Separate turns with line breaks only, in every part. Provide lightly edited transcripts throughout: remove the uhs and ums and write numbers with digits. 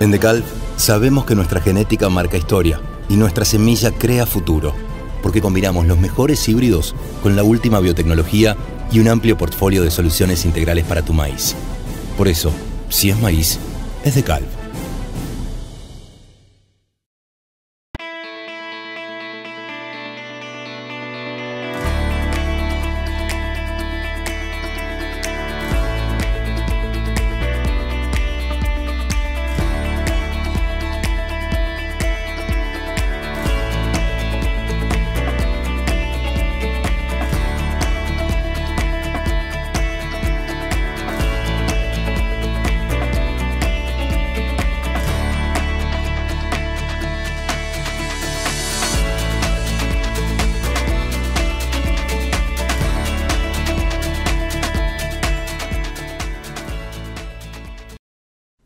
En Decalb sabemos que nuestra genética marca historia y nuestra semilla crea futuro, porque combinamos los mejores híbridos con la última biotecnología y un amplio portfolio de soluciones integrales para tu maíz. Por eso, si es maíz, es Decalb.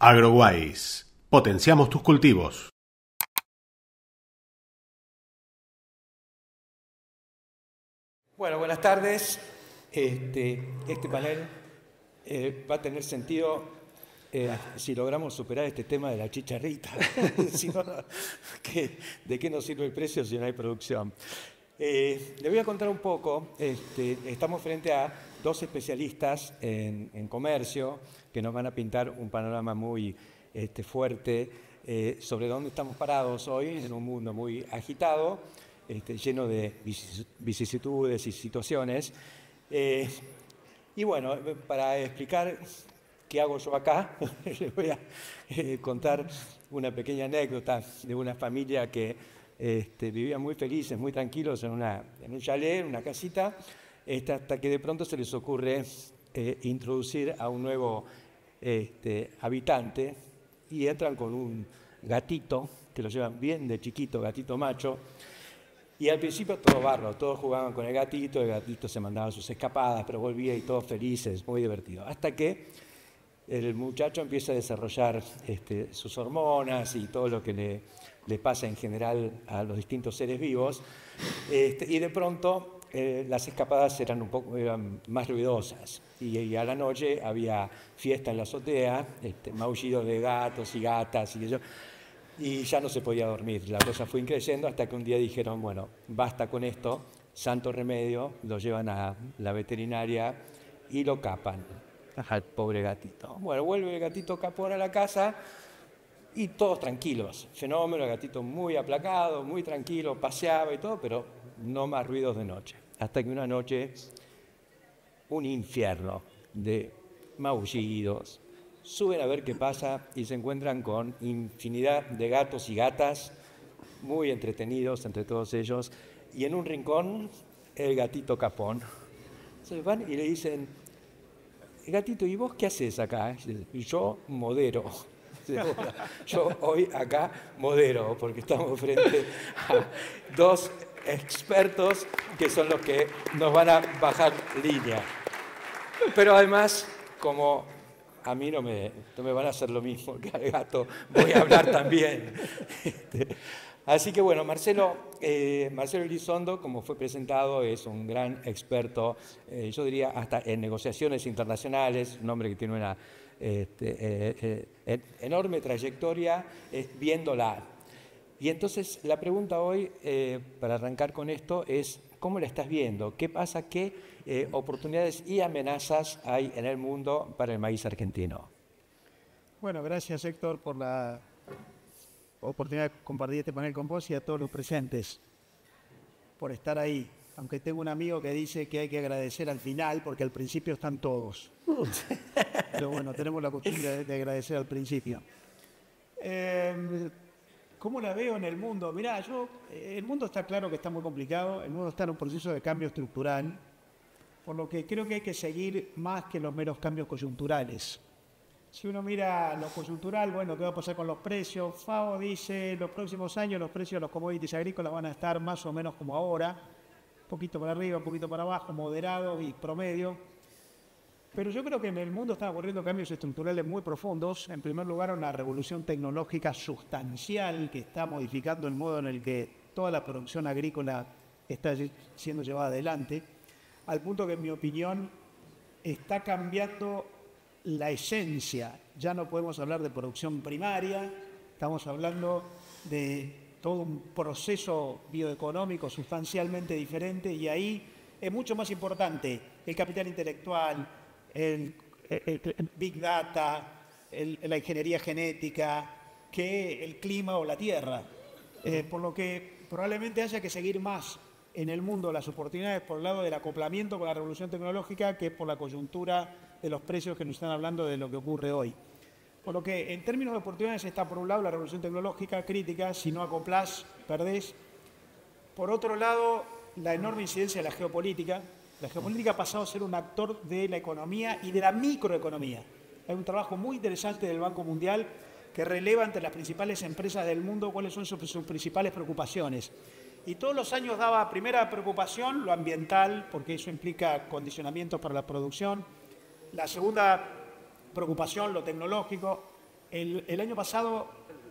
AgroWise. Potenciamos tus cultivos.
Bueno, buenas tardes. Este panel va a tener sentido si logramos superar este tema de la chicharrita. Si no, ¿de qué nos sirve el precio si no hay producción? Le voy a contar un poco. Estamos frente a dos especialistas en comercio que nos van a pintar un panorama muy fuerte sobre dónde estamos parados hoy en un mundo muy agitado, lleno de vicisitudes y situaciones. Y bueno, para explicar qué hago yo acá, les voy a contar una pequeña anécdota de una familia que vivían muy felices, muy tranquilos en un chalet, en una casita, hasta que de pronto se les ocurre introducir a un nuevo habitante y entran con un gatito, que lo llevan bien de chiquito, gatito macho, y al principio todo barro, todos jugaban con el gatito se mandaba sus escapadas, pero volvía y todos felices, muy divertido, hasta que el muchacho empieza a desarrollar sus hormonas y todo lo que le pasa en general a los distintos seres vivos, y de pronto las escapadas eran más ruidosas y a la noche había fiesta en la azotea, maullidos de gatos y gatas y ya no se podía dormir. La cosa fue creciendo hasta que un día dijeron, bueno, basta con esto, santo remedio, lo llevan a la veterinaria y lo capan al pobre gatito. Bueno, vuelve el gatito capón a la casa y todos tranquilos, fenómeno, el gatito muy aplacado, muy tranquilo, paseaba y todo, pero no más ruidos de noche. Hasta que una noche, un infierno de maullidos, suben a ver qué pasa y se encuentran con infinidad de gatos y gatas, muy entretenidos entre todos ellos, y en un rincón, el gatito capón. Entonces van y le dicen, gatito, ¿y vos qué haces acá? Y yo modero. Yo hoy acá modero, porque estamos frente a dos expertos que son los que nos van a bajar línea. Pero además, como a mí no me van a hacer lo mismo que al gato, voy a hablar también. Así que bueno, Marcelo Elizondo, como fue presentado, es un gran experto, yo diría hasta en negociaciones internacionales, un hombre que tiene una enorme trayectoria viéndola. Y entonces la pregunta hoy, para arrancar con esto, es ¿cómo la estás viendo? ¿Qué pasa? ¿Qué oportunidades y amenazas hay en el mundo para el maíz argentino?
Bueno, gracias Héctor por la oportunidad de compartir este panel con vos y a todos los presentes por estar ahí. Aunque tengo un amigo que dice que hay que agradecer al final porque al principio están todos. Pero bueno, tenemos la costumbre de agradecer al principio. ¿Cómo la veo en el mundo? Mirá, el mundo está claro que está muy complicado, el mundo está en un proceso de cambio estructural, por lo que creo que hay que seguir más que los meros cambios coyunturales. Si uno mira lo coyuntural, bueno, ¿qué va a pasar con los precios? FAO dice los próximos años los precios de los commodities agrícolas van a estar más o menos como ahora, un poquito para arriba, un poquito para abajo, moderados y promedio. Pero yo creo que en el mundo están ocurriendo cambios estructurales muy profundos. En primer lugar, una revolución tecnológica sustancial que está modificando el modo en el que toda la producción agrícola está siendo llevada adelante, al punto que, en mi opinión, está cambiando la esencia ya no podemos hablar de producción primaria, estamos hablando de todo un proceso bioeconómico sustancialmente diferente, y ahí es mucho más importante el capital intelectual, el Big Data, la ingeniería genética, que el clima o la tierra. Por lo que probablemente haya que seguir más en el mundo las oportunidades por el lado del acoplamiento con la revolución tecnológica que por la coyuntura de los precios que nos están hablando de lo que ocurre hoy. Por lo que en términos de oportunidades está por un lado la revolución tecnológica crítica, si no acoplás, perdés. Por otro lado, la enorme incidencia de la geopolítica. La geopolítica ha pasado a ser un actor de la economía y de la microeconomía. Hay un trabajo muy interesante del Banco Mundial que releva entre las principales empresas del mundo cuáles son sus principales preocupaciones. Y todos los años daba primera preocupación lo ambiental, porque eso implica condicionamientos para la producción. La segunda preocupación, lo tecnológico. El año pasado,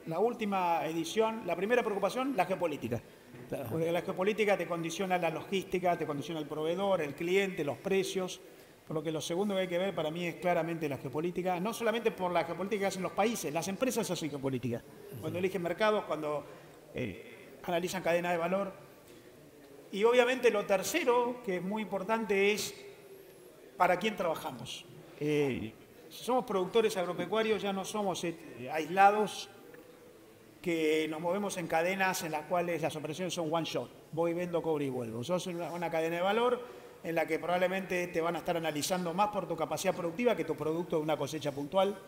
la última edición, la primera preocupación, la geopolítica. Porque la geopolítica te condiciona la logística, te condiciona el proveedor, el cliente, los precios. Por lo que lo segundo que hay que ver para mí es claramente la geopolítica, no solamente por la geopolítica que hacen los países, las empresas hacen geopolítica. Cuando eligen mercados, cuando analizan cadena de valor. Y obviamente lo tercero, que es muy importante, es para quién trabajamos. Si somos productores agropecuarios, ya no somos aislados, que nos movemos en cadenas en las cuales las operaciones son one shot. Voy, vendo, cobro y vuelvo. Sos una cadena de valor en la que probablemente te van a estar analizando más por tu capacidad productiva que tu producto de una cosecha puntual,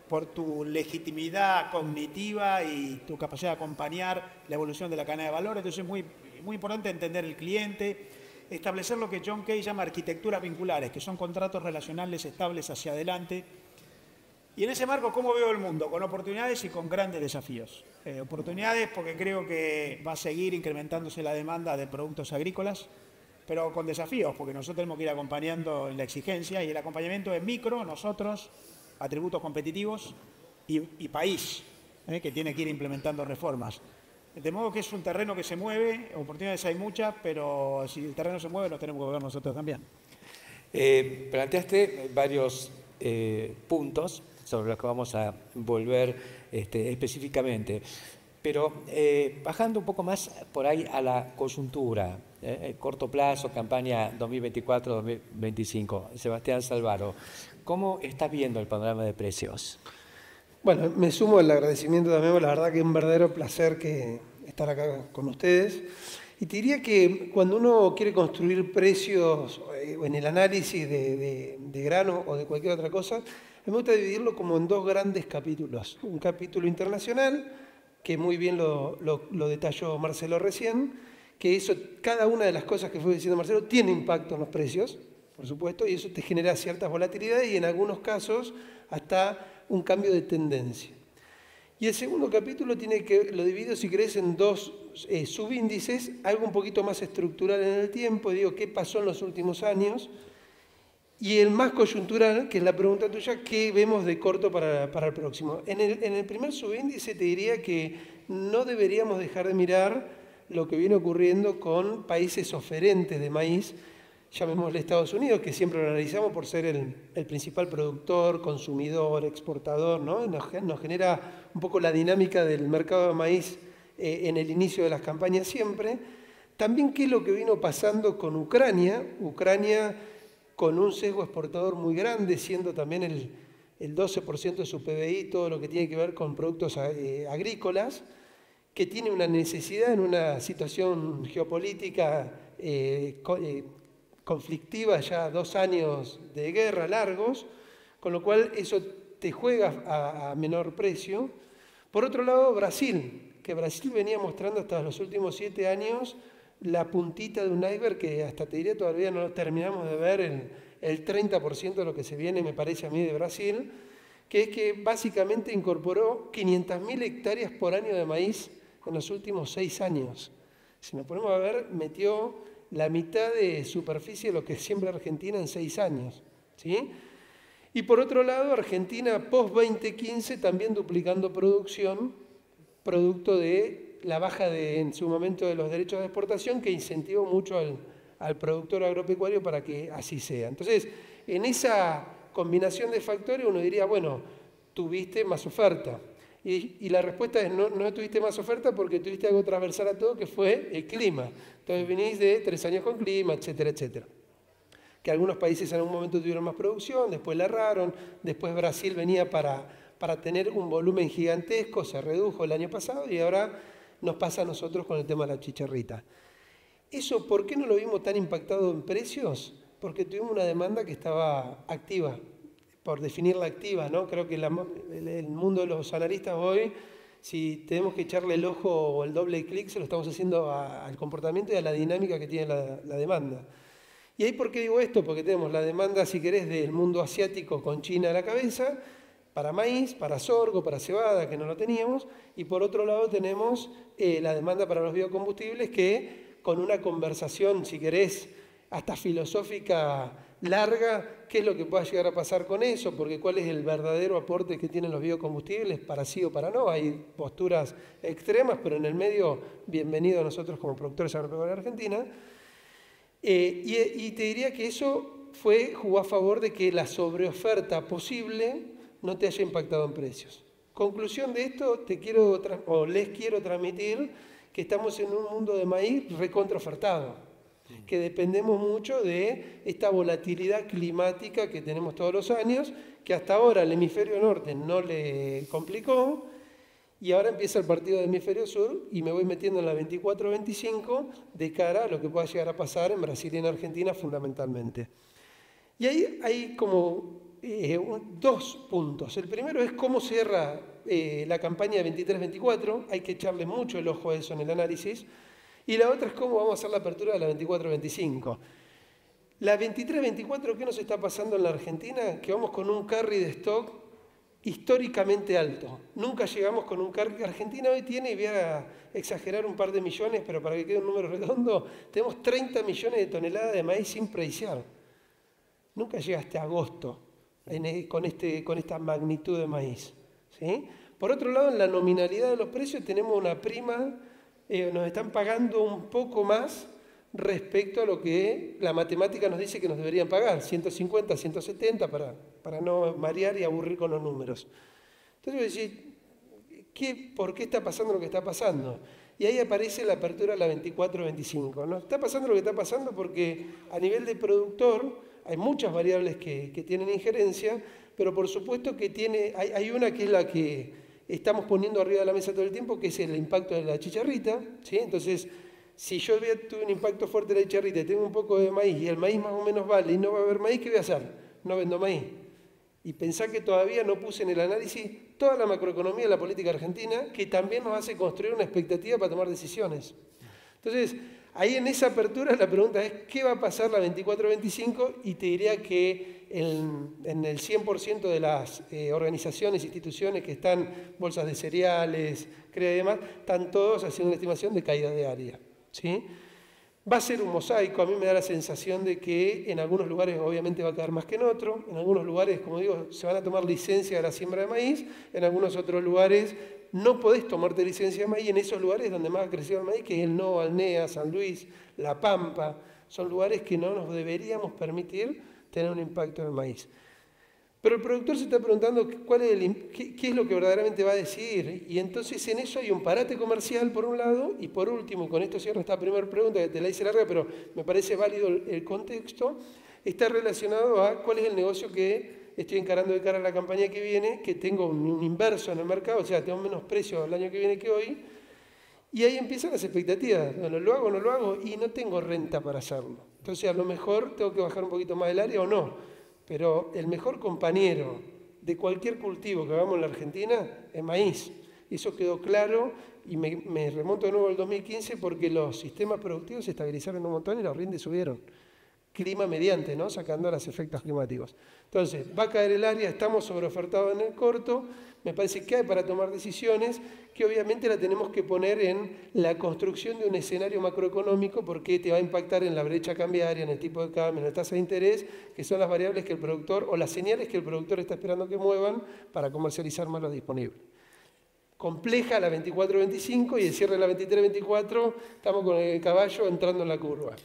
por tu legitimidad cognitiva y tu capacidad de acompañar la evolución de la cadena de valor. Entonces es muy importante entender el cliente, establecer lo que John Kay llama arquitecturas vinculares, que son contratos relacionales estables hacia adelante. Y en ese marco, ¿cómo veo el mundo? Con oportunidades y con grandes desafíos. Oportunidades porque creo que va a seguir incrementándose la demanda de productos agrícolas, pero con desafíos, porque nosotros tenemos que ir acompañando en la exigencia, y el acompañamiento es micro, nosotros, atributos competitivos y país, que tiene que ir implementando reformas. De modo que es un terreno que se mueve, oportunidades hay muchas, pero si el terreno se mueve, lo tenemos que ver nosotros también.
Planteaste varios puntos sobre los que vamos a volver específicamente, pero bajando un poco más por ahí a la coyuntura, corto plazo, campaña 2024-2025. Sebastián Salvaro, ¿cómo estás viendo el panorama de precios?
Bueno, me sumo al agradecimiento también, la verdad que es un verdadero placer estar acá con ustedes. Y te diría que cuando uno quiere construir precios en el análisis de grano o de cualquier otra cosa, me gusta dividirlo como en dos grandes capítulos. Un capítulo internacional, que muy bien lo detalló Marcelo recién, que eso, cada una de las cosas que fue diciendo Marcelo tiene impacto en los precios, por supuesto, y eso te genera ciertas volatilidades y en algunos casos hasta un cambio de tendencia. Y el segundo capítulo lo divido, si querés, en dos subíndices, algo un poquito más estructural en el tiempo, digo, ¿qué pasó en los últimos años? Y el más coyuntural, que es la pregunta tuya, ¿qué vemos de corto para el próximo? En el primer subíndice te diría que no deberíamos dejar de mirar lo que viene ocurriendo con países oferentes de maíz, llamémosle Estados Unidos, que siempre lo analizamos por ser el principal productor, consumidor, exportador, ¿no? Nos genera un poco la dinámica del mercado de maíz en el inicio de las campañas siempre. También qué es lo que vino pasando con Ucrania con un sesgo exportador muy grande, siendo también el 12% de su PBI, todo lo que tiene que ver con productos agrícolas, que tiene una necesidad en una situación geopolítica conflictiva, ya 2 años de guerra largos, con lo cual eso te juega a menor precio. Por otro lado, Brasil, que Brasil venía mostrando hasta los últimos 7 años la puntita de un iceberg que hasta te diría todavía no terminamos de ver el 30% de lo que se viene, me parece a mí, de Brasil, que es que básicamente incorporó 500.000 hectáreas por año de maíz en los últimos 6 años. Si nos ponemos a ver, metió la mitad de superficie de lo que siembra Argentina en 6 años, ¿sí? Y por otro lado, Argentina post-2015 también duplicando producción, producto de la baja en su momento de los derechos de exportación, que incentivó mucho al productor agropecuario para que así sea. Entonces, en esa combinación de factores uno diría, bueno, tuviste más oferta. Y la respuesta es no tuviste más oferta porque tuviste algo transversal a todo, que fue el clima. Entonces venís de 3 años con clima, etcétera, etcétera. Que algunos países en algún momento tuvieron más producción, después la erraron, después Brasil venía para tener un volumen gigantesco, se redujo el año pasado y ahora nos pasa a nosotros con el tema de la chicharrita. ¿Eso por qué no lo vimos tan impactado en precios? Porque tuvimos una demanda que estaba activa, por definirla activa, ¿no? Creo que el mundo de los analistas hoy, si tenemos que echarle el ojo o el doble clic, se lo estamos haciendo al comportamiento y a la dinámica que tiene la demanda. ¿Y ahí por qué digo esto? Porque tenemos la demanda, si querés, del mundo asiático con China a la cabeza, para maíz, para sorgo, para cebada, que no lo teníamos, y por otro lado tenemos la demanda para los biocombustibles, que con una conversación, si querés, hasta filosófica larga, qué es lo que pueda llegar a pasar con eso, porque cuál es el verdadero aporte que tienen los biocombustibles, para sí o para no. Hay posturas extremas, pero en el medio, bienvenido a nosotros como productores agropecuarios de Argentina. Y te diría que eso jugó a favor de que la sobreoferta posible no te haya impactado en precios. Conclusión de esto, les quiero transmitir que estamos en un mundo de maíz recontraofertado, que dependemos mucho de esta volatilidad climática que tenemos todos los años, que hasta ahora al hemisferio norte no le complicó, y ahora empieza el partido del hemisferio sur y me voy metiendo en la 24-25 de cara a lo que pueda llegar a pasar en Brasil y en Argentina fundamentalmente. Y ahí hay como 2 puntos. El primero es cómo cierra la campaña de 23-24, hay que echarle mucho el ojo a eso en el análisis. Y la otra es cómo vamos a hacer la apertura de la 24-25. La 23-24, ¿qué nos está pasando en la Argentina? Que vamos con un carry de stock históricamente alto. Nunca llegamos con un carry. Argentina hoy tiene, y voy a exagerar un par de millones, pero para que quede un número redondo, tenemos 30 millones de toneladas de maíz sin preciar. Nunca llega hasta agosto con esta magnitud de maíz, ¿sí? Por otro lado, en la nominalidad de los precios tenemos una prima. Nos están pagando un poco más respecto a lo que la matemática nos dice que nos deberían pagar, 150, 170, para no marear y aburrir con los números. Entonces voy a decir, ¿por qué está pasando lo que está pasando? Y ahí aparece la apertura a la 24-25. ¿No? Está pasando lo que está pasando porque a nivel de productor hay muchas variables que tienen injerencia, pero por supuesto que hay una que es la que estamos poniendo arriba de la mesa todo el tiempo, que es el impacto de la chicharrita, ¿sí? Entonces, si yo tuve un impacto fuerte de la chicharrita y tengo un poco de maíz y el maíz más o menos vale y no va a haber maíz, ¿qué voy a hacer? No vendo maíz. Y pensá que todavía no puse en el análisis toda la macroeconomía de la política argentina, que también nos hace construir una expectativa para tomar decisiones. Entonces, ahí en esa apertura la pregunta es, ¿qué va a pasar la 24-25? Y te diría que en el 100% de las organizaciones, instituciones que están, bolsas de cereales, CREA y demás, están todos haciendo una estimación de caída diaria, ¿sí? Va a ser un mosaico. A mí me da la sensación de que en algunos lugares obviamente va a caer más que en otros, en algunos lugares, como digo, se van a tomar licencia de la siembra de maíz, en algunos otros lugares no podés tomarte licencia de maíz, en esos lugares donde más ha crecido el maíz, que es el NOA, Alnea, San Luis, La Pampa, son lugares que no nos deberíamos permitir tener un impacto en el maíz. Pero el productor se está preguntando qué es lo que verdaderamente va a decidir. Y entonces en eso hay un parate comercial por un lado, y por último, con esto cierro esta primera pregunta que te la hice larga, pero me parece válido el contexto, está relacionado a cuál es el negocio que estoy encarando de cara a la campaña que viene, que tengo un inverso en el mercado, o sea, tengo menos precio el año que viene que hoy, y ahí empiezan las expectativas. Bueno, ¿lo hago o no lo hago? Y no tengo renta para hacerlo. Entonces, a lo mejor tengo que bajar un poquito más del área o no. Pero el mejor compañero de cualquier cultivo que hagamos en la Argentina es maíz. Eso quedó claro y me remonto de nuevo al 2015 porque los sistemas productivos se estabilizaron un montón y los rindes subieron. Clima mediante, ¿no? Sacando los efectos climáticos. Entonces, va a caer el área, estamos sobreofertados en el corto, me parece que hay para tomar decisiones que obviamente la tenemos que poner en la construcción de un escenario macroeconómico porque te va a impactar en la brecha cambiaria, en el tipo de cambio, en la tasa de interés, que son las variables que el productor, o las señales que el productor está esperando que muevan para comercializar más lo disponible. Compleja la 24-25 y el cierre de la 23-24 estamos con el caballo entrando en la curva.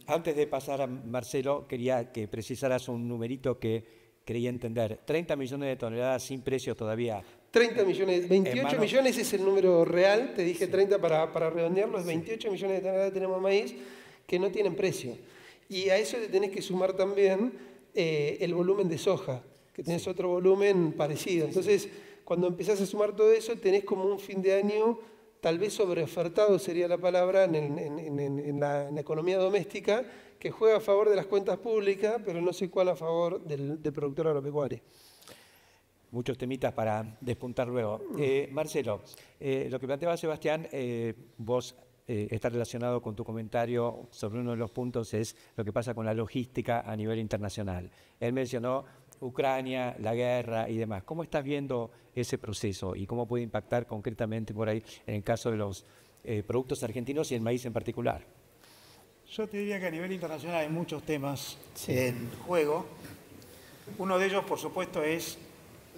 Antes de pasar a Marcelo, quería que precisaras un numerito que quería entender, 30 millones de toneladas sin precio todavía.
30 millones, 28 millones es el número real, te dije 30 para redondearlo, es 28 millones de toneladas tenemos de maíz que no tienen precio. Y a eso le tenés que sumar también el volumen de soja, que tenés otro volumen parecido. Entonces, cuando empezás a sumar todo eso, tenés como un fin de año tal vez sobreofertado, sería la palabra, en la economía doméstica, que juega a favor de las cuentas públicas, pero no sé cuál a favor del productor agropecuario.
Muchos temitas para despuntar luego. Marcelo, lo que planteaba Sebastián, vos está relacionado con tu comentario sobre uno de los puntos, es lo que pasa con la logística a nivel internacional. Él mencionó Ucrania, la guerra y demás. ¿Cómo estás viendo ese proceso y cómo puede impactar concretamente por ahí en el caso de los productos argentinos y el maíz en particular?
Yo te diría que a nivel internacional hay muchos temas en juego. Uno de ellos, por supuesto, es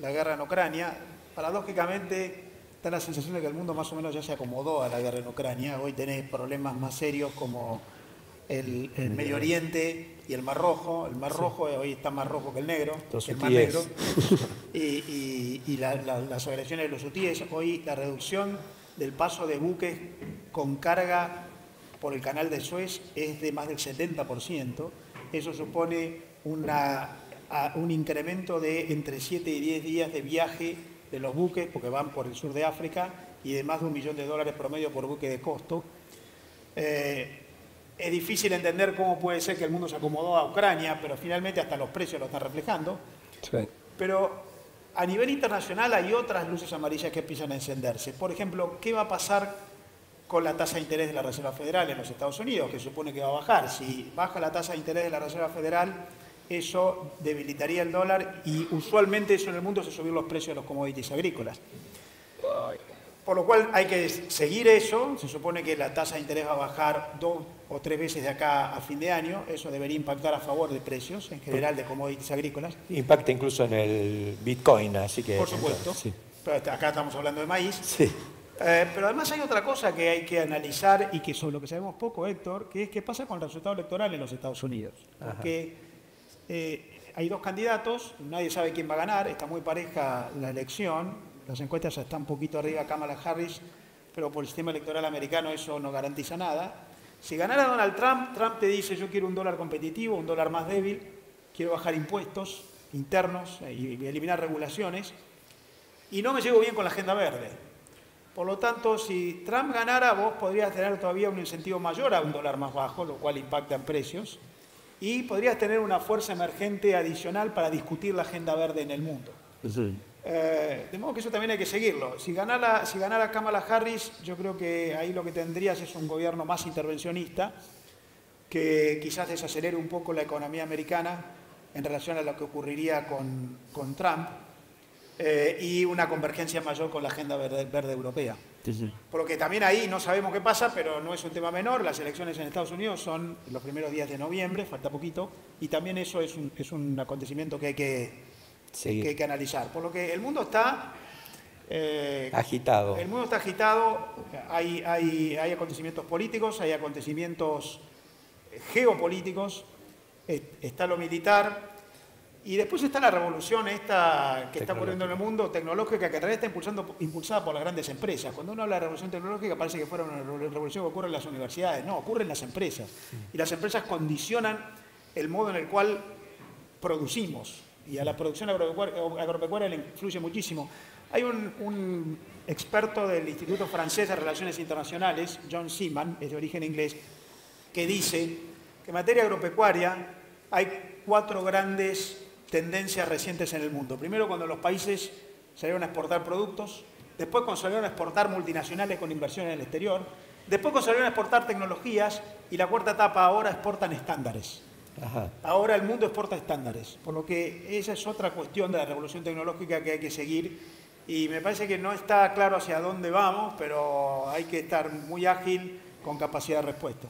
la guerra en Ucrania. Paradójicamente, da la sensación de que el mundo más o menos ya se acomodó a la guerra en Ucrania. Hoy tenés problemas más serios como el Medio Oriente y el Mar Rojo. El Mar Rojo hoy está más rojo que el negro, el Mar Negro. Y las agresiones de los hutíes. Hoy la reducción del paso de buques con carga por el canal de Suez es de más del 70%. Eso supone un incremento de entre 7 y 10 días de viaje de los buques, porque van por el sur de África, y de más de $1 millón promedio por buque de costo. Es difícil entender cómo puede ser que el mundo se acomodó a Ucrania, pero finalmente hasta los precios lo están reflejando. Sí. Pero a nivel internacional hay otras luces amarillas que empiezan a encenderse. Por ejemplo, ¿qué va a pasar con la tasa de interés de la Reserva Federal en los Estados Unidos, que supone que va a bajar? Si baja la tasa de interés de la Reserva Federal, eso debilitaría el dólar y usualmente eso en el mundo es subir los precios de los commodities agrícolas. Por lo cual hay que seguir eso. Se supone que la tasa de interés va a bajar 2 o 3 veces de acá a fin de año. Eso debería impactar a favor de precios en general de commodities agrícolas.
Impacta incluso en el Bitcoin, así que...
Por supuesto. Sí. Pero acá estamos hablando de maíz.
Sí.
Pero además hay otra cosa que hay que analizar y que sobre lo que sabemos poco, Héctor, que es qué pasa con el resultado electoral en los Estados Unidos. Porque hay dos candidatos, nadie sabe quién va a ganar, está muy pareja la elección, las encuestas están un poquito arriba Kamala Harris, pero por el sistema electoral americano eso no garantiza nada. Si ganara Donald Trump, Trump te dice yo quiero un dólar competitivo, un dólar más débil, quiero bajar impuestos internos y eliminar regulaciones, y no me llevo bien con la agenda verde. Por lo tanto, si Trump ganara, vos podrías tener todavía un incentivo mayor a un dólar más bajo, lo cual impacta en precios, y podrías tener una fuerza emergente adicional para discutir la agenda verde en el mundo. Sí. De modo que eso también hay que seguirlo. Si ganara Kamala Harris, yo creo que ahí lo que tendrías es un gobierno más intervencionista, que quizás desacelere un poco la economía americana en relación a lo que ocurriría con Trump, y una convergencia mayor con la agenda verde europea. Sí. Por lo que también ahí no sabemos qué pasa, pero no es un tema menor. Las elecciones en Estados Unidos son los primeros días de noviembre, falta poquito, y también eso es un acontecimiento que hay que analizar. Por lo que el mundo está
agitado.
El mundo está agitado, hay acontecimientos políticos, hay acontecimientos geopolíticos, está lo militar. Y después está la revolución esta que está ocurriendo en el mundo, tecnológica, que en realidad está impulsada por las grandes empresas. Cuando uno habla de revolución tecnológica parece que fuera una revolución que ocurre en las universidades. No, ocurre en las empresas. Y las empresas condicionan el modo en el cual producimos. Y a la producción agropecuaria le influye muchísimo. Hay un experto del Instituto Francés de Relaciones Internacionales, John Seaman, es de origen inglés, que dice que en materia agropecuaria hay 4 grandes tendencias recientes en el mundo. Primero, cuando los países salieron a exportar productos, después cuando salieron a exportar multinacionales con inversión en el exterior, después cuando salieron a exportar tecnologías, y la cuarta etapa, ahora exportan estándares. Ajá. Ahora el mundo exporta estándares, por lo que esa es otra cuestión de la revolución tecnológica que hay que seguir, y me parece que no está claro hacia dónde vamos, pero hay que estar muy ágil con capacidad de respuesta.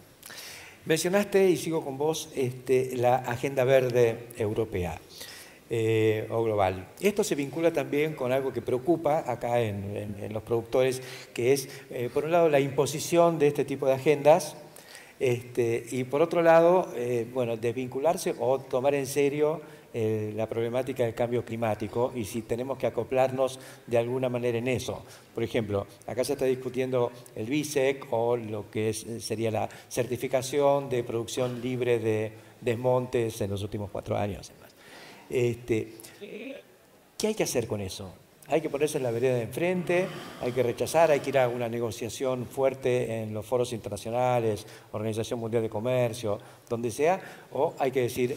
Mencionaste, y sigo con vos, la agenda verde europea o global. Esto se vincula también con algo que preocupa acá en los productores, que es, por un lado, la imposición de este tipo de agendas, y por otro lado, bueno, desvincularse o tomar en serio la problemática del cambio climático y si tenemos que acoplarnos de alguna manera en eso. Por ejemplo, acá se está discutiendo el BISEC o lo que sería la certificación de producción libre de desmontes en los últimos 4 años. ¿Qué hay que hacer con eso? Hay que ponerse en la vereda de enfrente, hay que rechazar, hay que ir a una negociación fuerte en los foros internacionales, Organización Mundial de Comercio, donde sea, o hay que decir,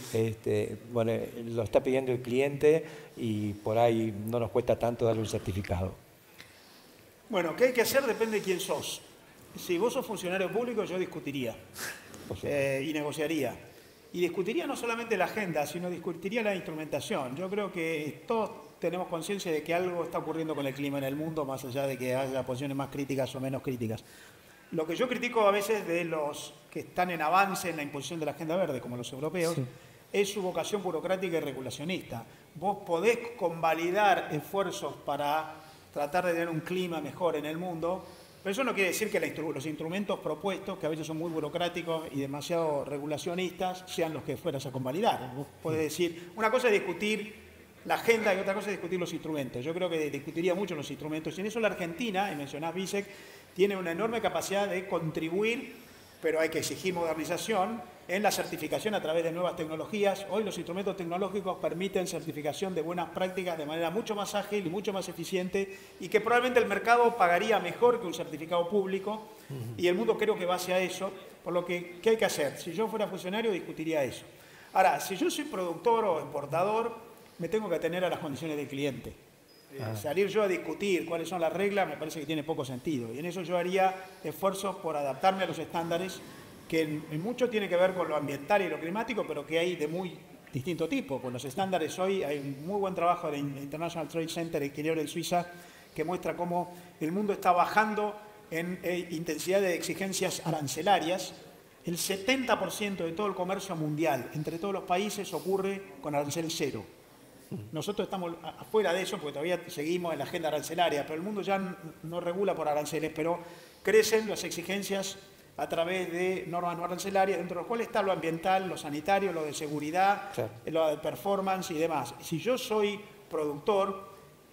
bueno, lo está pidiendo el cliente y por ahí no nos cuesta tanto darle un certificado.
Bueno, ¿qué hay que hacer? Depende de quién sos. Si vos sos funcionario público, yo discutiría y negociaría. Y discutiría no solamente la agenda, sino discutiría la instrumentación. Yo creo que todos tenemos conciencia de que algo está ocurriendo con el clima en el mundo, más allá de que haya posiciones más críticas o menos críticas. Lo que yo critico a veces de los que están en avance en la imposición de la agenda verde, como los europeos, es su vocación burocrática y regulacionista. Vos podés convalidar esfuerzos para tratar de tener un clima mejor en el mundo, pero eso no quiere decir que los instrumentos propuestos, que a veces son muy burocráticos y demasiado regulacionistas, sean los que fueras a convalidar. Vos podés decir, una cosa es discutir la agenda y otra cosa es discutir los instrumentos. Yo creo que discutiría mucho los instrumentos. Y en eso la Argentina, y mencionás BISEC, tiene una enorme capacidad de contribuir, pero hay que exigir modernización en la certificación a través de nuevas tecnologías. Hoy los instrumentos tecnológicos permiten certificación de buenas prácticas de manera mucho más ágil y mucho más eficiente y que probablemente el mercado pagaría mejor que un certificado público y el mundo creo que va hacia eso, por lo que, ¿qué hay que hacer? Si yo fuera funcionario discutiría eso. Ahora, si yo soy productor o exportador, me tengo que atener a las condiciones del cliente. Salir yo a discutir cuáles son las reglas me parece que tiene poco sentido y en eso yo haría esfuerzos por adaptarme a los estándares que en mucho tiene que ver con lo ambiental y lo climático, pero que hay de muy distinto tipo. Con los estándares hoy hay un muy buen trabajo del International Trade Center en Ginebra, en Suiza, que muestra cómo el mundo está bajando en intensidad de exigencias arancelarias. El 70% de todo el comercio mundial entre todos los países ocurre con arancel cero. Nosotros estamos afuera de eso porque todavía seguimos en la agenda arancelaria, pero el mundo ya no regula por aranceles, pero crecen las exigencias a través de normas no arancelarias, dentro de las cuales está lo ambiental, lo sanitario, lo de seguridad, lo de performance y demás. Si yo soy productor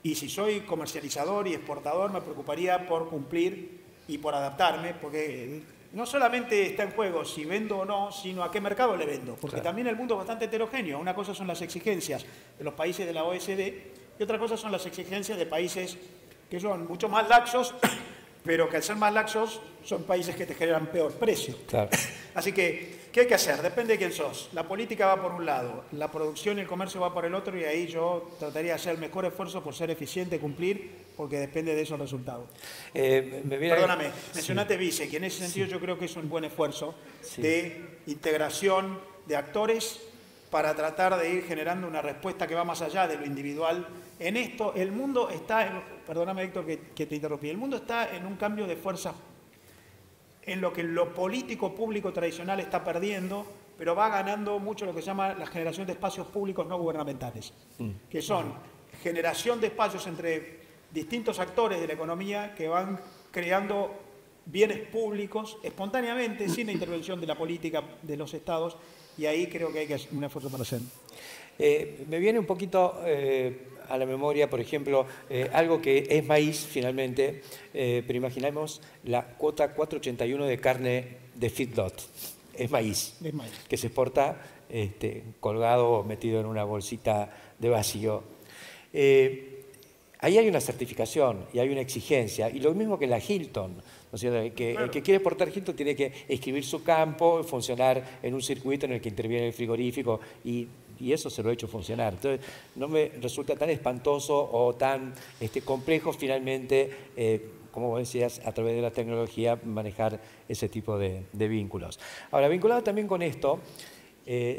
y si soy comercializador y exportador, me preocuparía por cumplir y por adaptarme, porque no solamente está en juego si vendo o no, sino a qué mercado le vendo, porque también el mundo es bastante heterogéneo. Una cosa son las exigencias de los países de la OECD y otra cosa son las exigencias de países que son mucho más laxos, pero que al ser más laxos son países que te generan peor precio. Claro. Así que, ¿qué hay que hacer? Depende de quién sos. La política va por un lado, la producción y el comercio va por el otro y ahí yo trataría de hacer el mejor esfuerzo por ser eficiente, cumplir, porque depende de esos resultados. Perdóname, mencionaste BISEC, y en ese sentido yo creo que es un buen esfuerzo de integración de actores para tratar de ir generando una respuesta que va más allá de lo individual. En esto, el mundo está, perdóname Héctor que te interrumpí, el mundo está en un cambio de fuerzas en lo que lo político público tradicional está perdiendo, pero va ganando mucho lo que se llama la generación de espacios públicos no gubernamentales, que son generación de espacios entre distintos actores de la economía que van creando bienes públicos espontáneamente, sin la intervención de la política de los estados, y ahí creo que hay que hacer un esfuerzo para hacer.
Me viene un poquito a la memoria, por ejemplo, algo que es maíz finalmente, pero imaginemos la cuota 481 de carne de feedlot. Es maíz, que se exporta colgado o metido en una bolsita de vacío. Ahí hay una certificación y hay una exigencia, y lo mismo que la Hilton, ¿no es cierto? El que quiere exportar Hilton tiene que inscribir su campo, funcionar en un circuito en el que interviene el frigorífico, y eso se lo ha hecho funcionar. Entonces, no me resulta tan espantoso o tan complejo finalmente, como vos decías, a través de la tecnología manejar ese tipo de vínculos. Ahora, vinculado también con esto,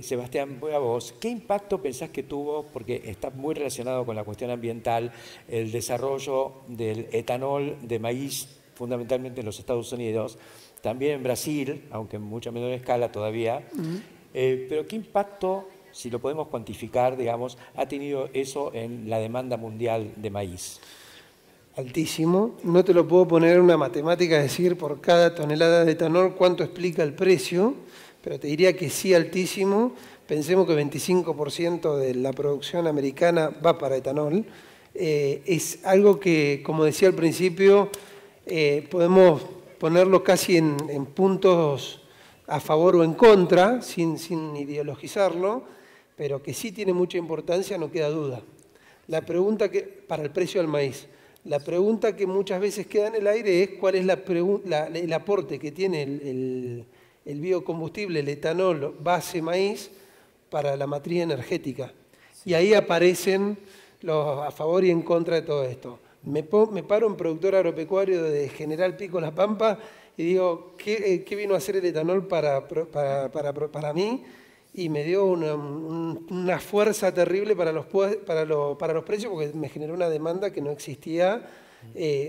Sebastián, voy a vos. ¿Qué impacto pensás que tuvo, porque está muy relacionado con la cuestión ambiental, el desarrollo del etanol de maíz, fundamentalmente en los Estados Unidos, también en Brasil, aunque en mucha menor escala todavía, pero qué impacto, si lo podemos cuantificar, digamos, ha tenido eso en la demanda mundial de maíz?
Altísimo. No te lo puedo poner en una matemática, decir por cada tonelada de etanol cuánto explica el precio, pero te diría que sí altísimo. Pensemos que 25% de la producción americana va para etanol. Es algo que, como decía al principio, podemos ponerlo casi en puntos a favor o en contra, sin ideologizarlo, pero que sí tiene mucha importancia, no queda duda. La pregunta para el precio del maíz, la pregunta que muchas veces queda en el aire es cuál es el aporte que tiene el biocombustible, el etanol base maíz, para la matriz energética. Y ahí aparecen los a favor y en contra de todo esto. Me paro en productor agropecuario de General Pico La Pampa y digo, ¿qué vino a hacer el etanol para mí? Y me dio una fuerza terrible para los precios, porque me generó una demanda que no existía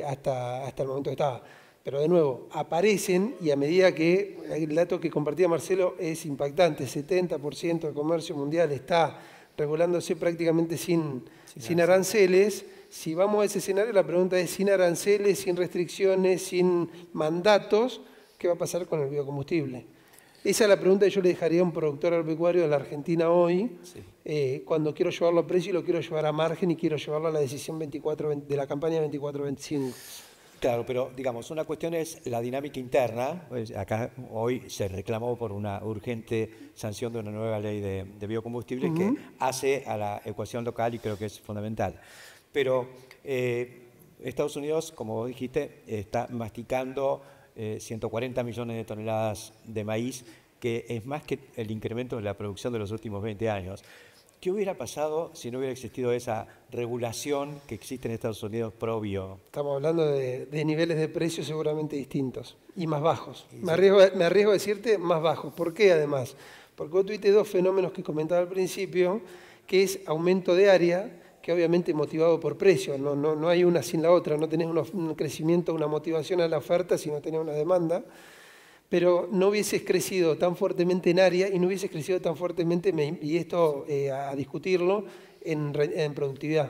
hasta el momento que estaba. Pero de nuevo, aparecen, y a medida que el dato que compartía Marcelo es impactante, 70% del comercio mundial está regulándose prácticamente sin aranceles. Si vamos a ese escenario, la pregunta es, sin aranceles, sin restricciones, sin mandatos, ¿qué va a pasar con el biocombustible? Esa es la pregunta que yo le dejaría a un productor agropecuario de la Argentina hoy, cuando quiero llevarlo a precio y lo quiero llevar a margen y quiero llevarlo a la decisión de la campaña 24-25.
Claro, pero digamos, una cuestión es la dinámica interna. Pues acá hoy se reclamó por una urgente sanción de una nueva ley de biocombustibles que hace a la ecuación local y creo que es fundamental. Pero Estados Unidos, como vos dijiste, está masticando 140 millones de toneladas de maíz, que es más que el incremento de la producción de los últimos 20 años. ¿Qué hubiera pasado si no hubiera existido esa regulación que existe en Estados Unidos pro bio?
Estamos hablando de niveles de precios seguramente distintos y más bajos. Me arriesgo a decirte más bajos. ¿Por qué además? Porque vos tuviste dos fenómenos que comentaba al principio, que es aumento de área, que obviamente motivado por precio. No hay una sin la otra, no tenés un crecimiento, una motivación a la oferta si no tenés una demanda. Pero no hubieses crecido tan fuertemente en área y no hubieses crecido tan fuertemente, y esto a discutirlo, en productividad.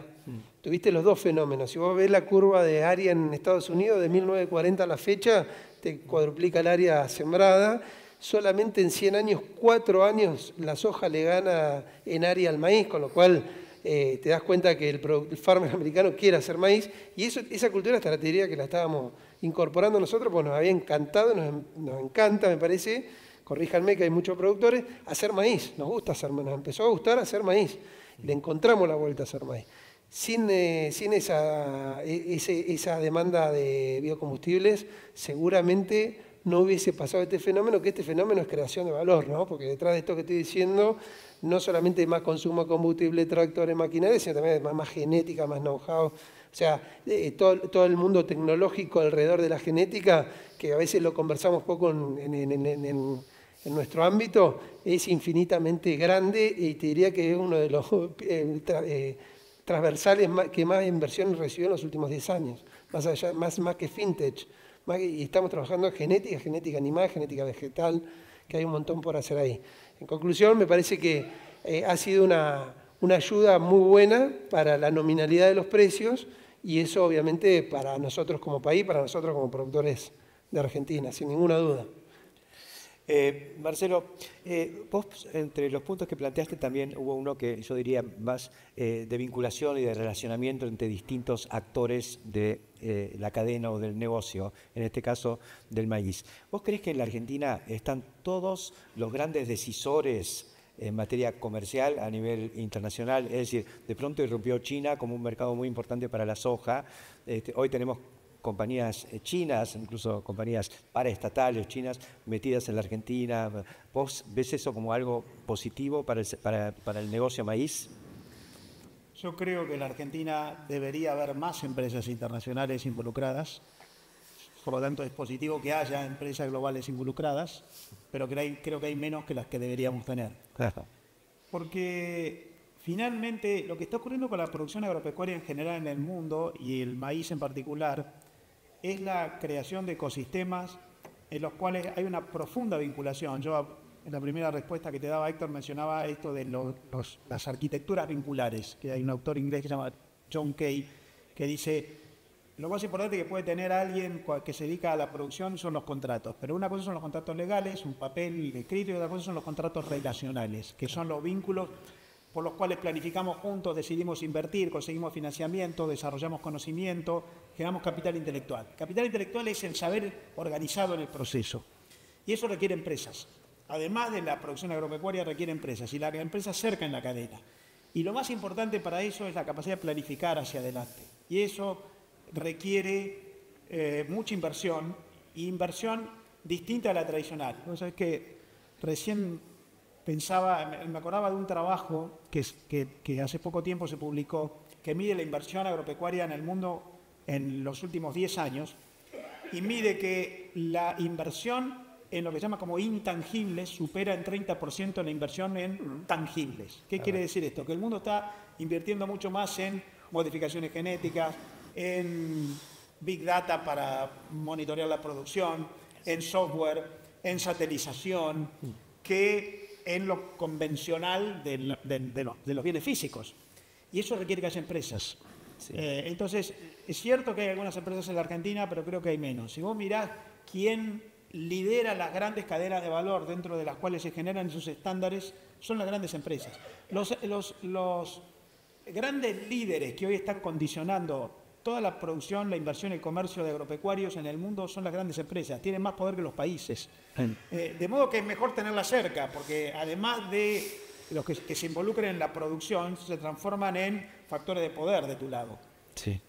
Tuviste los dos fenómenos. Si vos ves la curva de área en Estados Unidos, de 1940 a la fecha, te cuadruplica el área sembrada. Solamente en 100 años, 4 años, la soja le gana en área al maíz, con lo cual te das cuenta que el farmer americano quiere hacer maíz. Y esa cultura, hasta te diría que la estábamos incorporando nosotros, pues nos había encantado, nos encanta, me parece, corríjanme que hay muchos productores, hacer maíz. Nos gusta hacer maíz, nos empezó a gustar hacer maíz. Le encontramos la vuelta a hacer maíz. Sin esa demanda de biocombustibles, seguramente no hubiese pasado este fenómeno, que este fenómeno es creación de valor, ¿no? Porque detrás de esto que estoy diciendo, no solamente hay más consumo de combustible, tractores, maquinaria, sino también hay más genética, más know-how. O sea, todo el mundo tecnológico alrededor de la genética, que a veces lo conversamos poco en nuestro ámbito, es infinitamente grande y te diría que es uno de los transversales que más inversiones recibió en los últimos 10 años, más que fintech. Y estamos trabajando en genética animal, genética vegetal, que hay un montón por hacer ahí. En conclusión, me parece que ha sido una ayuda muy buena para la nominalidad de los precios, y eso obviamente para nosotros como país, para nosotros como productores de Argentina, sin ninguna duda.
Marcelo, vos entre los puntos que planteaste también hubo uno que yo diría más de vinculación y de relacionamiento entre distintos actores de la cadena o del negocio, en este caso del maíz. ¿Vos creés que en la Argentina están todos los grandes decisores en materia comercial a nivel internacional? Es decir, de pronto irrumpió China como un mercado muy importante para la soja. Hoy tenemos compañías chinas, incluso compañías paraestatales chinas metidas en la Argentina. ¿Vos ves eso como algo positivo para el negocio maíz?
Yo creo que en la Argentina debería haber más empresas internacionales involucradas. Por lo tanto, es positivo que haya empresas globales involucradas, pero creo que hay menos que las que deberíamos tener.
Claro.
Porque finalmente lo que está ocurriendo con la producción agropecuaria en general en el mundo, y el maíz en particular, es la creación de ecosistemas en los cuales hay una profunda vinculación. Yo en la primera respuesta que te daba Héctor mencionaba esto de las arquitecturas vinculares, que hay un autor inglés que se llama John Kay, que dice lo más importante que puede tener alguien que se dedica a la producción son los contratos. Pero una cosa son los contratos legales, un papel escrito, y otra cosa son los contratos relacionales, que son los vínculos por los cuales planificamos juntos, decidimos invertir, conseguimos financiamiento, desarrollamos conocimiento, generamos capital intelectual. Capital intelectual es el saber organizado en el proceso. Y eso requiere empresas. Además de la producción agropecuaria, requiere empresas. Y la empresa cerca en la cadena. Y lo más importante para eso es la capacidad de planificar hacia adelante. Y eso requiere mucha inversión, y inversión distinta a la tradicional. Vos sabés que recién me acordaba de un trabajo que hace poco tiempo se publicó, que mide la inversión agropecuaria en el mundo en los últimos 10 años, y mide que la inversión en lo que se llama como intangibles supera en 30% la inversión en tangibles. ¿Qué quiere decir esto? Que el mundo está invirtiendo mucho más en modificaciones genéticas, en Big Data para monitorear la producción, en software, en satelización, que en lo convencional de los bienes físicos. Y eso requiere que haya empresas. Sí. Entonces, es cierto que hay algunas empresas en la Argentina, pero creo que hay menos. Si vos mirás quién lidera las grandes cadenas de valor dentro de las cuales se generan esos estándares, son las grandes empresas. Los grandes líderes que hoy están condicionando toda la producción, la inversión y el comercio de agropecuarios en el mundo son las grandes empresas, tienen más poder que los países. De modo que es mejor tenerlas cerca, porque además de los que se involucren en la producción, se transforman en factores de poder de tu lado. Sí.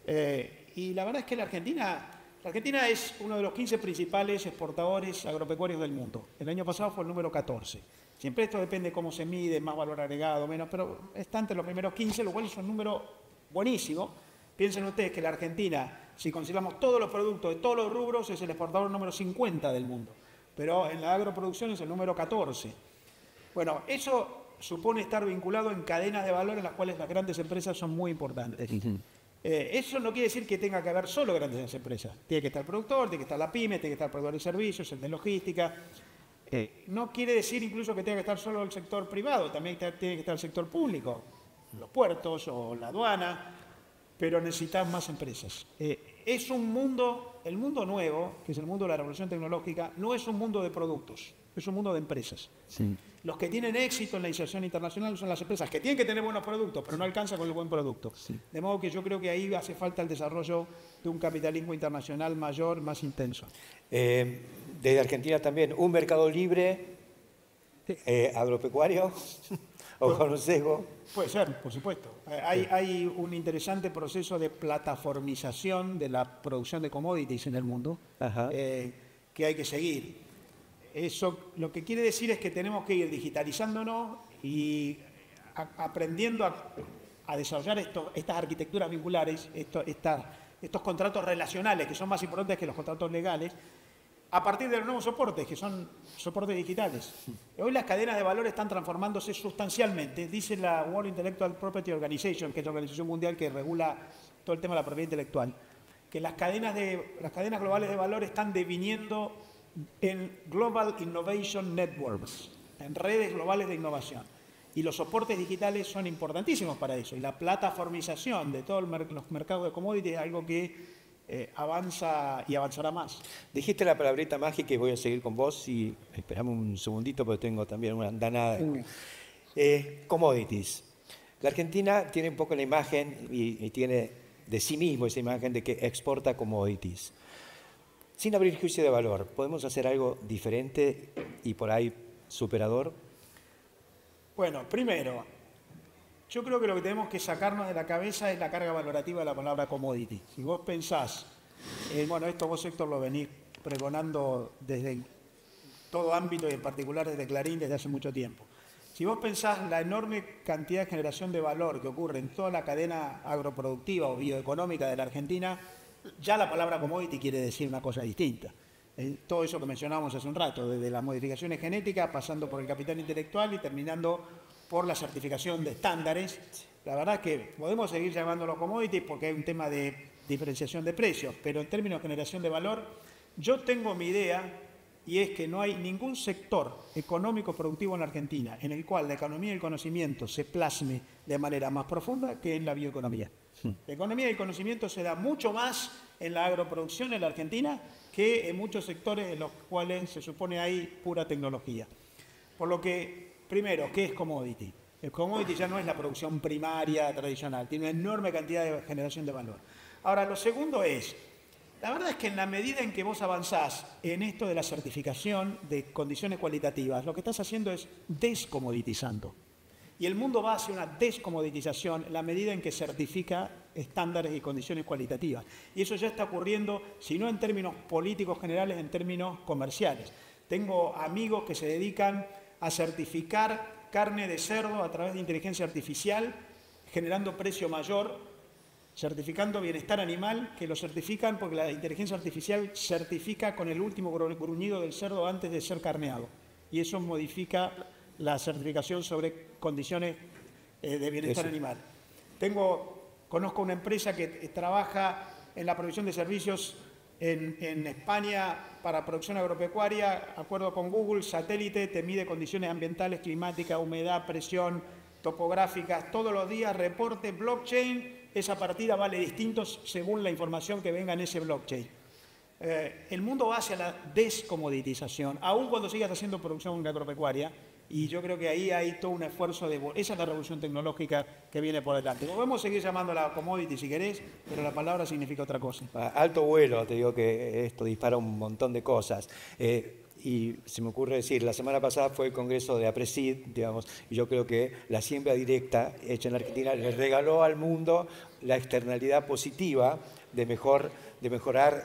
Y la verdad es que la Argentina es uno de los 15 principales exportadores agropecuarios del mundo. El año pasado fue el número 14. Siempre esto depende de cómo se mide, más valor agregado, menos, pero está entre los primeros 15, lo cual es un número buenísimo. Piensen ustedes que la Argentina, si consideramos todos los productos de todos los rubros, es el exportador número 50 del mundo. Pero en la agroproducción es el número 14. Bueno, eso supone estar vinculado en cadenas de valor en las cuales las grandes empresas son muy importantes. Eso no quiere decir que tenga que haber solo grandes empresas. Tiene que estar el productor, tiene que estar la pyme, tiene que estar el proveedor de servicios, el de logística. No quiere decir incluso que tenga que estar solo el sector privado, también tiene que estar el sector público, los puertos o la aduana, pero necesitas más empresas. Es un mundo, el mundo nuevo, que es el mundo de la revolución tecnológica, no es un mundo de productos, es un mundo de empresas. Sí. Los que tienen éxito en la inserción internacional son las empresas que tienen que tener buenos productos, pero no alcanzan con el buen producto. Sí. De modo que yo creo que ahí hace falta el desarrollo de un capitalismo internacional mayor, más intenso.
Desde Argentina también, un mercado libre agropecuario o con un sesgo.
Puede ser, por supuesto. Hay un interesante proceso de plataformización de la producción de commodities en el mundo que hay que seguir. Eso lo que quiere decir es que tenemos que ir digitalizándonos y aprendiendo a desarrollar estas arquitecturas vinculares, estos contratos relacionales que son más importantes que los contratos legales, a partir de los nuevos soportes, que son soportes digitales. Hoy las cadenas de valor están transformándose sustancialmente. Dice la World Intellectual Property Organization, que es la organización mundial que regula todo el tema de la propiedad intelectual, que las cadenas globales de valor están deviniendo en Global Innovation Networks, en redes globales de innovación. Y los soportes digitales son importantísimos para eso. Y la plataformización de todos los mercados de commodities es algo que avanza y avanzará más.
Dijiste la palabrita mágica y voy a seguir con vos y esperamos un segundito porque tengo también una andanada. Commodities. La Argentina tiene un poco la imagen y tiene de sí mismo esa imagen de que exporta commodities. Sin abrir juicio de valor, ¿podemos hacer algo diferente y por ahí superador?
Bueno, primero, yo creo que lo que tenemos que sacarnos de la cabeza es la carga valorativa de la palabra commodity. Si vos pensás, bueno, esto vos, Héctor, lo venís pregonando desde todo ámbito y en particular desde Clarín desde hace mucho tiempo. Si vos pensás la enorme cantidad de generación de valor que ocurre en toda la cadena agroproductiva o bioeconómica de la Argentina, ya la palabra commodity quiere decir una cosa distinta. Todo eso que mencionábamos hace un rato, desde las modificaciones genéticas, pasando por el capital intelectual y terminando por la certificación de estándares. La verdad es que podemos seguir llamándolo commodities porque hay un tema de diferenciación de precios, pero en términos de generación de valor, yo tengo mi idea, y es que no hay ningún sector económico productivo en la Argentina en el cual la economía y el conocimiento se plasme de manera más profunda que en la bioeconomía. La economía y el conocimiento se da mucho más en la agroproducción en la Argentina que en muchos sectores en los cuales se supone hay pura tecnología. Por lo que, primero, ¿qué es commodity? El commodity ya no es la producción primaria tradicional, tiene una enorme cantidad de generación de valor. Ahora, lo segundo es, la verdad es que en la medida en que vos avanzás en esto de la certificación de condiciones cualitativas, lo que estás haciendo es descomoditizando. Y el mundo va hacia una descomoditización en la medida en que certifica estándares y condiciones cualitativas. Y eso ya está ocurriendo, si no en términos políticos generales, en términos comerciales. Tengo amigos que se dedican a certificar carne de cerdo a través de inteligencia artificial, generando precio mayor, certificando bienestar animal, que lo certifican porque la inteligencia artificial certifica con el último gruñido del cerdo antes de ser carneado. Y eso modifica la certificación sobre condiciones de bienestar animal. Conozco una empresa que trabaja en la provisión de servicios en España para producción agropecuaria, acuerdo con Google, satélite, te mide condiciones ambientales, climáticas, humedad, presión, topográficas, todos los días, reporte, blockchain, esa partida vale distinto según la información que venga en ese blockchain. El mundo va hacia la descomoditización, aun cuando sigas haciendo producción agropecuaria, y yo creo que ahí hay todo un esfuerzo esa es la revolución tecnológica que viene por delante. Podemos seguir llamándola commodity si querés, pero la palabra significa otra cosa.
Alto vuelo, te digo que esto dispara un montón de cosas. Y se me ocurre decir, la semana pasada fue el congreso de APRESID, digamos, y yo creo que la siembra directa hecha en la Argentina le regaló al mundo la externalidad positiva de mejorar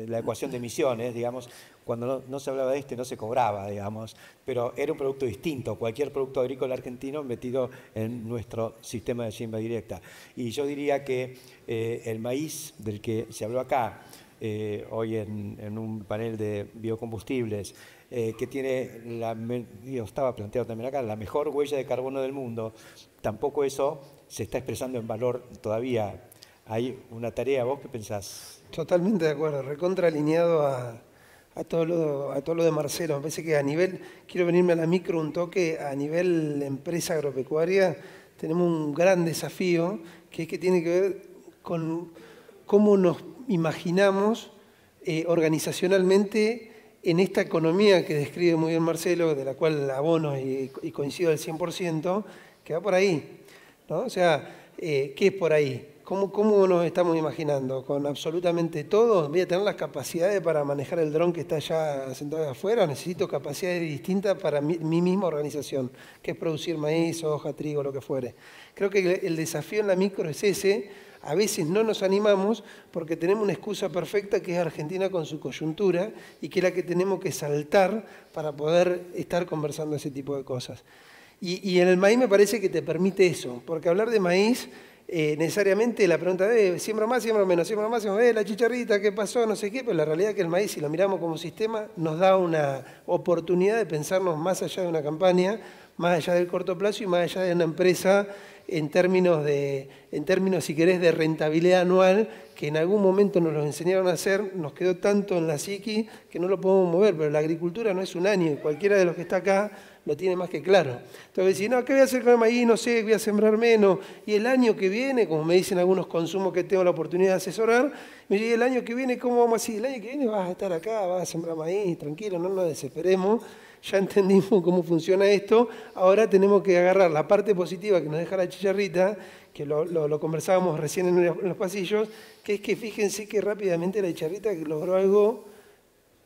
la ecuación de emisiones, digamos. Cuando no se hablaba de no se cobraba, digamos, pero era un producto distinto, cualquier producto agrícola argentino metido en nuestro sistema de siembra directa. Y yo diría que el maíz del que se habló acá, hoy en un panel de biocombustibles, que tiene, estaba planteado también acá, la mejor huella de carbono del mundo, tampoco eso se está expresando en valor todavía. Hay una tarea, ¿vos qué pensás?
Totalmente de acuerdo, recontra alineado a todo lo de Marcelo. Me parece que a nivel, quiero venirme a la micro un toque, a nivel empresa agropecuaria tenemos un gran desafío que tiene que ver con cómo nos imaginamos organizacionalmente en esta economía que describe muy bien Marcelo, de la cual abono y coincido al 100%, que va por ahí, ¿no? O sea, ¿qué es por ahí? ¿Cómo nos estamos imaginando? ¿Con absolutamente todo? ¿Voy a tener las capacidades para manejar el dron que está allá sentado afuera? ¿Necesito capacidades distintas para mi misma organización, que es producir maíz, soja, trigo, lo que fuere? Creo que el desafío en la micro es ese. A veces no nos animamos porque tenemos una excusa perfecta que es Argentina con su coyuntura y que es la que tenemos que saltar para poder estar conversando ese tipo de cosas. Y en el maíz me parece que te permite eso, porque hablar de maíz... necesariamente la pregunta es, ¿siembro más, siembro menos? ¿Siembro más, siembro menos? La chicharrita, ¿qué pasó? No sé qué, pero la realidad es que el maíz, si lo miramos como sistema, nos da una oportunidad de pensarnos más allá de una campaña, más allá del corto plazo y más allá de una empresa en términos, si querés, de rentabilidad anual, que en algún momento nos lo enseñaron a hacer, nos quedó tanto en la psiqui que no lo podemos mover, pero la agricultura no es un año, y cualquiera de los que está acá lo tiene más que claro. Entonces, si no, ¿qué voy a hacer con el maíz? No sé, voy a sembrar menos. Y el año que viene, como me dicen algunos consumos que tengo la oportunidad de asesorar, me dicen, el año que viene, ¿cómo vamos así? El año que viene vas a estar acá, vas a sembrar maíz, tranquilo, no nos desesperemos. Ya entendimos cómo funciona esto. Ahora tenemos que agarrar la parte positiva que nos deja la chicharrita, que lo conversábamos recién en los pasillos, que es que fíjense que rápidamente la chicharrita logró algo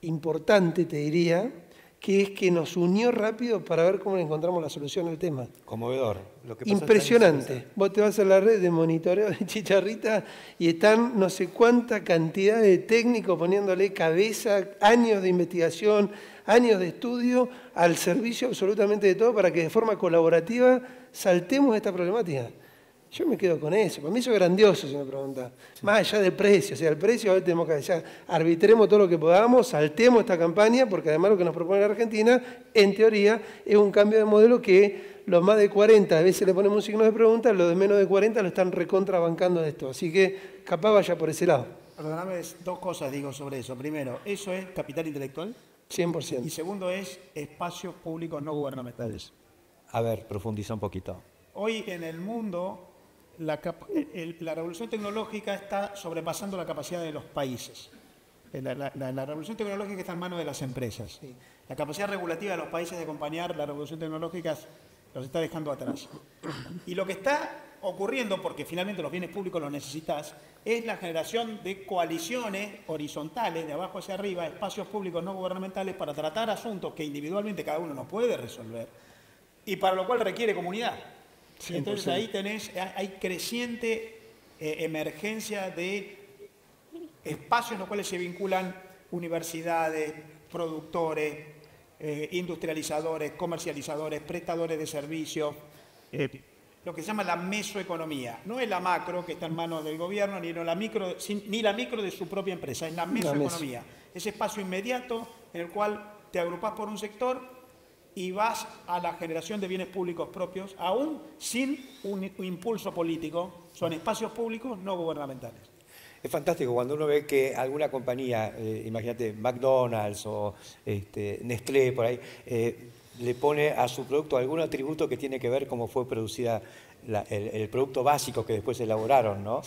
importante, te diría, que es que nos unió rápido para ver cómo le encontramos la solución al tema.
Conmovedor.
Impresionante. Vos te vas a la red de monitoreo de chicharrita y están no sé cuánta cantidad de técnicos poniéndole cabeza, años de investigación, años de estudio al servicio absolutamente de todo para que de forma colaborativa saltemos esta problemática. Yo me quedo con eso. Para mí eso es grandioso, si me pregunta. Sí. Más allá del precio. O sea, el precio, hoy tenemos que decir, arbitremos todo lo que podamos, saltemos esta campaña, porque además lo que nos propone la Argentina, en teoría, es un cambio de modelo que los más de 40, a veces le ponemos un signo de pregunta, los de menos de 40 lo están recontrabancando de esto. Así que capaz vaya por ese lado.
Perdóname, dos cosas digo sobre eso. Primero, ¿eso es capital intelectual?
100%.
Y segundo es espacios públicos no gubernamentales.
A ver, profundiza un poquito.
Hoy en el mundo la revolución tecnológica está sobrepasando la capacidad de los países. La revolución tecnológica está en manos de las empresas. ¿Sí? La capacidad regulativa de los países de acompañar la revolución tecnológica los está dejando atrás. Y lo que está ocurriendo, porque finalmente los bienes públicos los necesitas, es la generación de coaliciones horizontales, de abajo hacia arriba, espacios públicos no gubernamentales para tratar asuntos que individualmente cada uno no puede resolver y para lo cual requiere comunidad. 100%. Entonces ahí hay creciente emergencia de espacios en los cuales se vinculan universidades, productores, industrializadores, comercializadores, prestadores de servicios, lo que se llama la mesoeconomía. No es la macro, que está en manos del gobierno, ni la micro de su propia empresa, es la mesoeconomía. Ese espacio inmediato en el cual te agrupás por un sector y vas a la generación de bienes públicos propios, aún sin un impulso político. Son espacios públicos no gubernamentales.
Es fantástico cuando uno ve que alguna compañía, imagínate McDonald's o Nestlé, por ahí, le pone a su producto algún atributo que tiene que ver cómo fue producida el producto básico que después elaboraron, ¿no?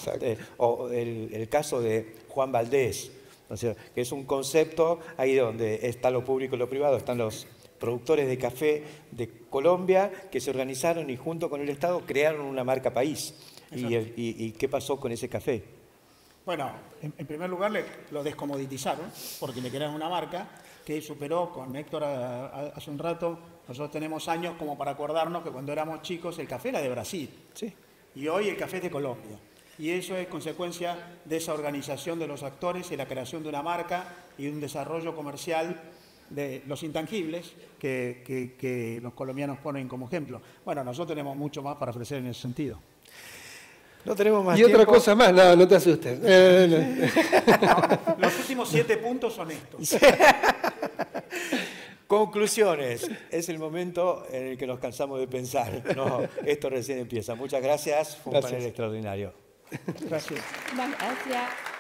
O el caso de Juan Valdés, o sea, que es un concepto ahí donde está lo público y lo privado, están los productores de café de Colombia que se organizaron y junto con el Estado crearon una marca país. ¿Y qué pasó con ese café?
Bueno, en primer lugar lo descomoditizaron porque le crearon una marca que superó, con Héctor hace un rato, nosotros tenemos años como para acordarnos que cuando éramos chicos el café era de Brasil.
Sí.
Y hoy el café es de Colombia. Y eso es consecuencia de esa organización de los actores y la creación de una marca y un desarrollo comercial de los intangibles que los colombianos ponen como ejemplo. Bueno, nosotros tenemos mucho más para ofrecer en ese sentido.
No tenemos más
y
tiempo.
Otra cosa más, no te asustes.
Los últimos 7 puntos son estos.
Conclusiones. Es el momento en el que nos cansamos de pensar. No, esto recién empieza. Muchas gracias. Fue un panel extraordinario.
Gracias.
Gracias.